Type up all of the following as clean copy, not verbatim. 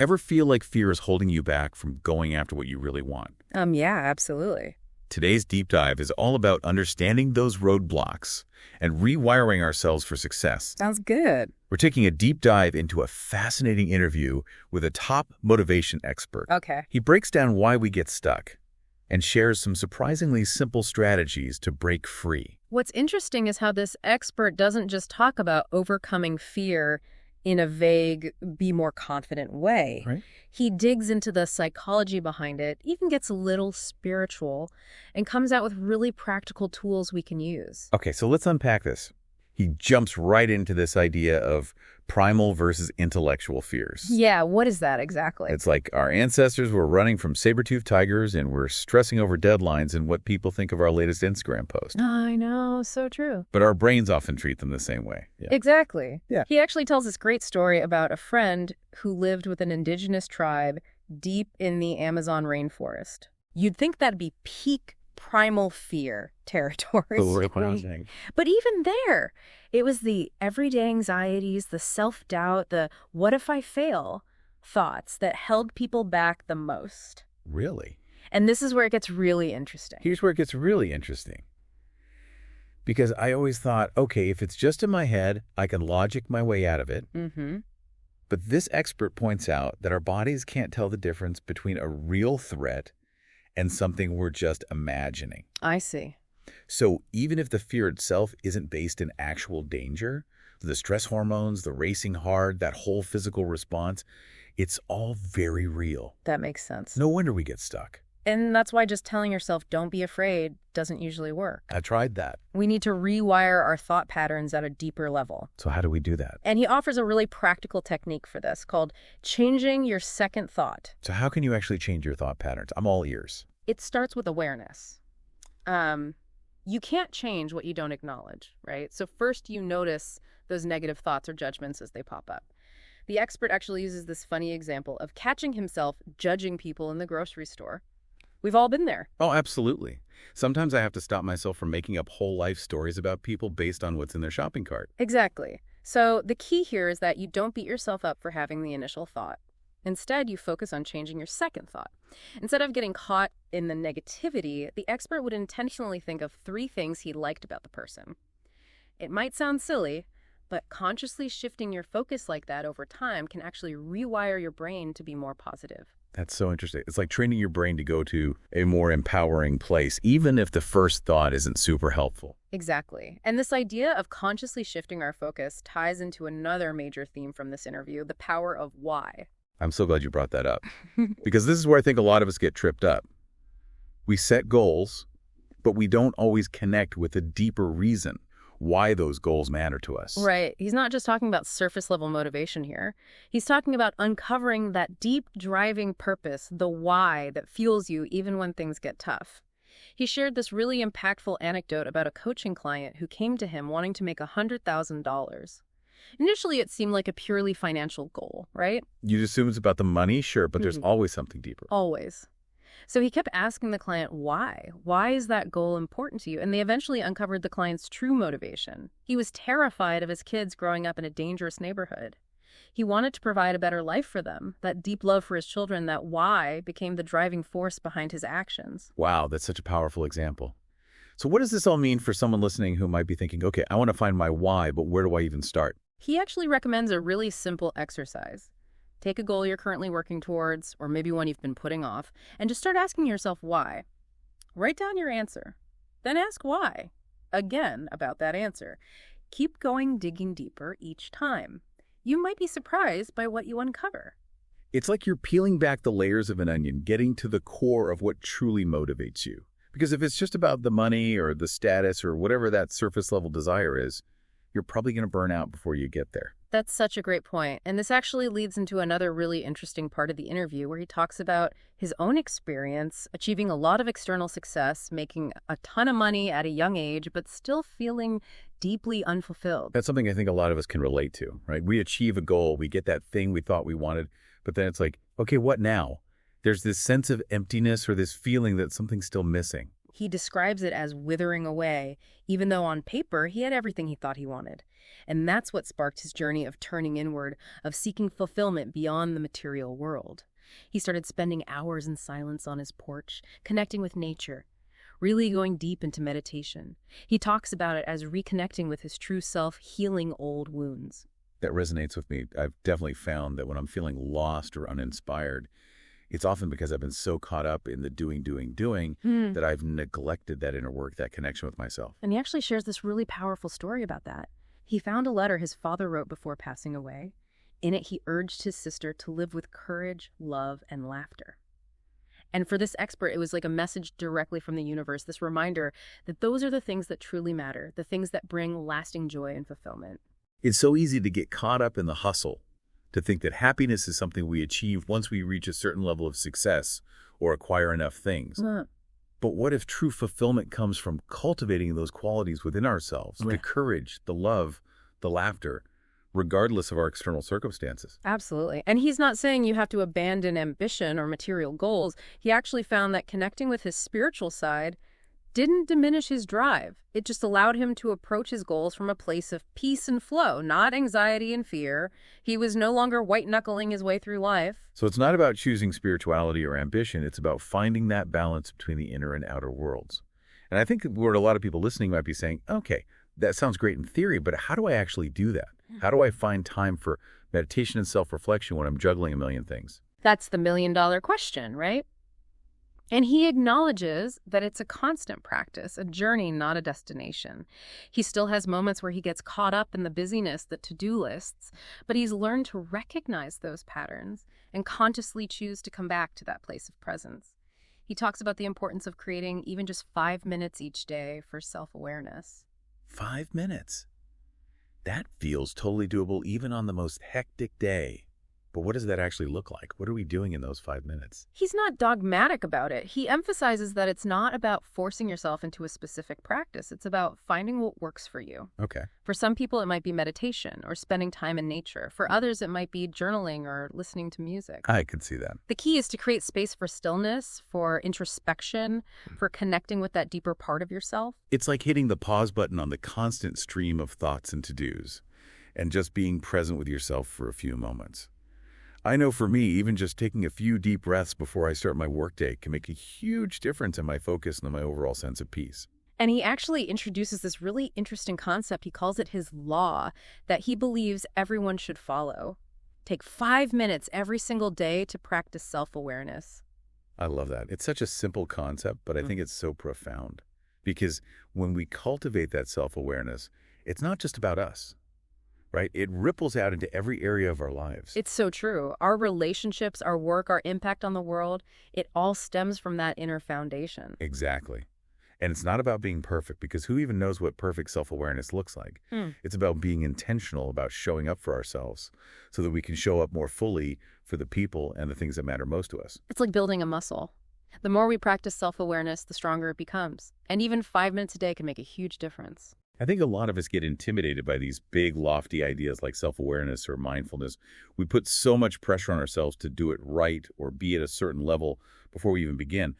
Ever feel like fear is holding you back from going after what you really want? Yeah, absolutely. Today's deep dive is all about understanding those roadblocks and rewiring ourselves for success. Sounds good. We're taking a deep dive into a fascinating interview with a top motivation expert. Okay. He breaks down why we get stuck and shares some surprisingly simple strategies to break free. What's interesting is how this expert doesn't just talk about overcoming fear in a vague, be more confident way. Right? He digs into the psychology behind it, even gets a little spiritual, and comes out with really practical tools we can use. Okay, so let's unpack this. He jumps right into this idea of primal versus intellectual fears. Yeah, what is that exactly? It's like our ancestors were running from saber-toothed tigers and we're stressing over deadlines and what people think of our latest Instagram post. I know, so true. But our brains often treat them the same way. Yeah. Exactly. Yeah. He actually tells this great story about a friend who lived with an indigenous tribe deep in the Amazon rainforest. You'd think that'd be peak primal fear territory. Right? But even there, it was the everyday anxieties, the self-doubt, the what if I fail thoughts that held people back the most. Really? And this is where it gets really interesting. Here's where it gets really interesting. Because I always thought, okay, if it's just in my head, I can logic my way out of it. Mm-hmm. But this expert points out that our bodies can't tell the difference between a real threat and something we're just imagining. I see. So even if the fear itself isn't based in actual danger, the stress hormones, the racing heart, that whole physical response, it's all very real. That makes sense. No wonder we get stuck. And that's why just telling yourself, don't be afraid, doesn't usually work. I tried that. We need to rewire our thought patterns at a deeper level. So how do we do that? And he offers a really practical technique for this called changing your second thought. So how can you actually change your thought patterns? I'm all ears. It starts with awareness. You can't change what you don't acknowledge, right? So first you notice those negative thoughts or judgments as they pop up. The expert actually uses this funny example of catching himself judging people in the grocery store. We've all been there. Oh, absolutely. Sometimes I have to stop myself from making up whole life stories about people based on what's in their shopping cart. Exactly. So the key here is that you don't beat yourself up for having the initial thought. Instead, you focus on changing your second thought. Instead of getting caught in the negativity, the expert would intentionally think of 3 things he liked about the person. It might sound silly, but consciously shifting your focus like that over time can actually rewire your brain to be more positive. That's so interesting. It's like training your brain to go to a more empowering place, even if the first thought isn't super helpful. Exactly. And this idea of consciously shifting our focus ties into another major theme from this interview, the power of why. I'm so glad you brought that up, because this is where I think a lot of us get tripped up. We set goals, but we don't always connect with a deeper reason why those goals matter to us. Right. He's not just talking about surface-level motivation here. He's talking about uncovering that deep driving purpose, the why that fuels you even when things get tough. He shared this really impactful anecdote about a coaching client who came to him wanting to make $100,000. Initially, it seemed like a purely financial goal, right? You'd assume it's about the money, sure, but there's always something deeper. Always. So he kept asking the client why. Why is that goal important to you? And they eventually uncovered the client's true motivation. He was terrified of his kids growing up in a dangerous neighborhood. He wanted to provide a better life for them. That deep love for his children, that why, became the driving force behind his actions. Wow, that's such a powerful example. So what does this all mean for someone listening who might be thinking, okay, I want to find my why, but where do I even start? He actually recommends a really simple exercise. Take a goal you're currently working towards, or maybe one you've been putting off, and just start asking yourself why. Write down your answer. Then ask why. Again about that answer. Keep going, digging deeper each time. You might be surprised by what you uncover. It's like you're peeling back the layers of an onion, getting to the core of what truly motivates you. Because if it's just about the money or the status or whatever that surface level desire is, you're probably going to burn out before you get there. That's such a great point. And this actually leads into another really interesting part of the interview where he talks about his own experience achieving a lot of external success, making a ton of money at a young age, but still feeling deeply unfulfilled. That's something I think a lot of us can relate to, right? We achieve a goal, we get that thing we thought we wanted, but then it's like, okay, what now? There's this sense of emptiness or this feeling that something's still missing. He describes it as withering away, even though on paper he had everything he thought he wanted. And that's what sparked his journey of turning inward, of seeking fulfillment beyond the material world. He started spending hours in silence on his porch, connecting with nature, really going deep into meditation. He talks about it as reconnecting with his true self, healing old wounds. That resonates with me. I've definitely found that when I'm feeling lost or uninspired, it's often because I've been so caught up in the doing that I've neglected that inner work, that connection with myself. And he actually shares this really powerful story about that. He found a letter his father wrote before passing away. In it, he urged his sister to live with courage, love, and laughter. And for this expert, it was like a message directly from the universe, this reminder that those are the things that truly matter, the things that bring lasting joy and fulfillment. It's so easy to get caught up in the hustle, to think that happiness is something we achieve once we reach a certain level of success or acquire enough things. But what if true fulfillment comes from cultivating those qualities within ourselves, the courage, the love, the laughter, regardless of our external circumstances? Absolutely. And he's not saying you have to abandon ambition or material goals. He actually found that connecting with his spiritual side didn't diminish his drive. It just allowed him to approach his goals from a place of peace and flow, not anxiety and fear. He was no longer white-knuckling his way through life. So it's not about choosing spirituality or ambition. It's about finding that balance between the inner and outer worlds. And I think where a lot of people listening might be saying, okay, that sounds great in theory, but how do I actually do that? How do I find time for meditation and self-reflection when I'm juggling a million things? That's the million-dollar question, right? And he acknowledges that it's a constant practice, a journey, not a destination. He still has moments where he gets caught up in the busyness, the to-do lists, but he's learned to recognize those patterns and consciously choose to come back to that place of presence. He talks about the importance of creating even just 5 minutes each day for self-awareness. 5 minutes? That feels totally doable even on the most hectic day. But what does that actually look like? What are we doing in those 5 minutes? He's not dogmatic about it. He emphasizes that it's not about forcing yourself into a specific practice. It's about finding what works for you. Okay. For some people, it might be meditation or spending time in nature. For others, it might be journaling or listening to music. I could see that. The key is to create space for stillness, for introspection, for connecting with that deeper part of yourself. It's like hitting the pause button on the constant stream of thoughts and to-dos, and just being present with yourself for a few moments. I know for me, even just taking a few deep breaths before I start my workday can make a huge difference in my focus and in my overall sense of peace. And he actually introduces this really interesting concept. He calls it his law that he believes everyone should follow. Take 5 minutes every single day to practice self-awareness. I love that. It's such a simple concept, but I think it's so profound. Because when we cultivate that self-awareness, it's not just about us. Right? It ripples out into every area of our lives. It's so true. Our relationships, our work, our impact on the world, it all stems from that inner foundation. Exactly. And it's not about being perfect, because who even knows what perfect self-awareness looks like? It's about being intentional, about showing up for ourselves so that we can show up more fully for the people and the things that matter most to us. It's like building a muscle. The more we practice self-awareness, the stronger it becomes. And even 5 minutes a day can make a huge difference. I think a lot of us get intimidated by these big, lofty ideas like self-awareness or mindfulness. We put so much pressure on ourselves to do it right or be at a certain level before we even begin.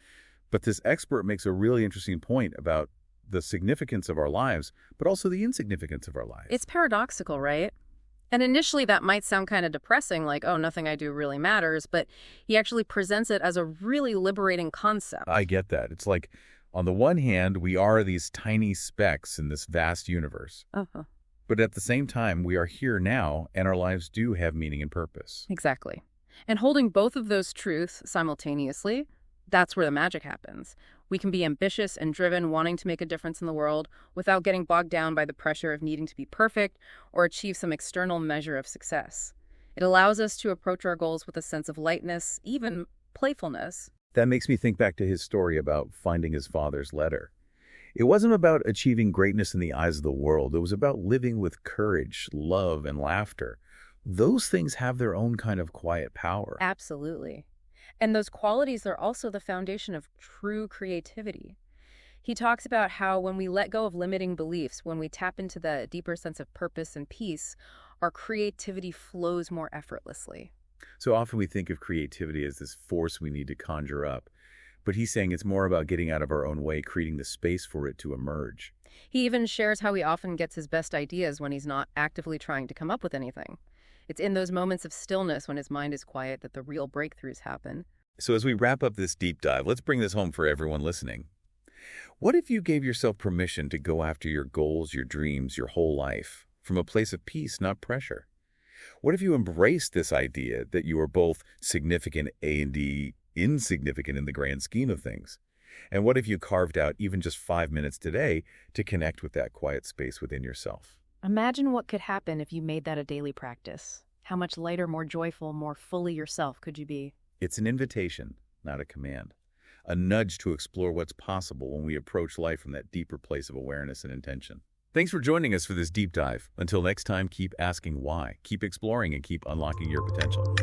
But this expert makes a really interesting point about the significance of our lives, but also the insignificance of our lives. It's paradoxical, right? And initially that might sound kind of depressing, like, oh, nothing I do really matters, but he actually presents it as a really liberating concept. I get that. It's like, on the one hand, we are these tiny specks in this vast universe. But at the same time, we are here now, and our lives do have meaning and purpose. Exactly. And holding both of those truths simultaneously, that's where the magic happens. We can be ambitious and driven, wanting to make a difference in the world, without getting bogged down by the pressure of needing to be perfect or achieve some external measure of success. It allows us to approach our goals with a sense of lightness, even playfulness. That makes me think back to his story about finding his father's letter. It wasn't about achieving greatness in the eyes of the world. It was about living with courage, love, and laughter. Those things have their own kind of quiet power. Absolutely. And those qualities are also the foundation of true creativity. He talks about how when we let go of limiting beliefs, when we tap into the deeper sense of purpose and peace, our creativity flows more effortlessly. So often we think of creativity as this force we need to conjure up. But he's saying it's more about getting out of our own way, creating the space for it to emerge. He even shares how he often gets his best ideas when he's not actively trying to come up with anything. It's in those moments of stillness when his mind is quiet that the real breakthroughs happen. So as we wrap up this deep dive, let's bring this home for everyone listening. What if you gave yourself permission to go after your goals, your dreams, your whole life, from a place of peace, not pressure? What if you embraced this idea that you are both significant and insignificant in the grand scheme of things? And what if you carved out even just 5 minutes today to connect with that quiet space within yourself? Imagine what could happen if you made that a daily practice. How much lighter, more joyful, more fully yourself could you be? It's an invitation, not a command. A nudge to explore what's possible when we approach life from that deeper place of awareness and intention. Thanks for joining us for this deep dive. Until next time, keep asking why, keep exploring, and keep unlocking your potential.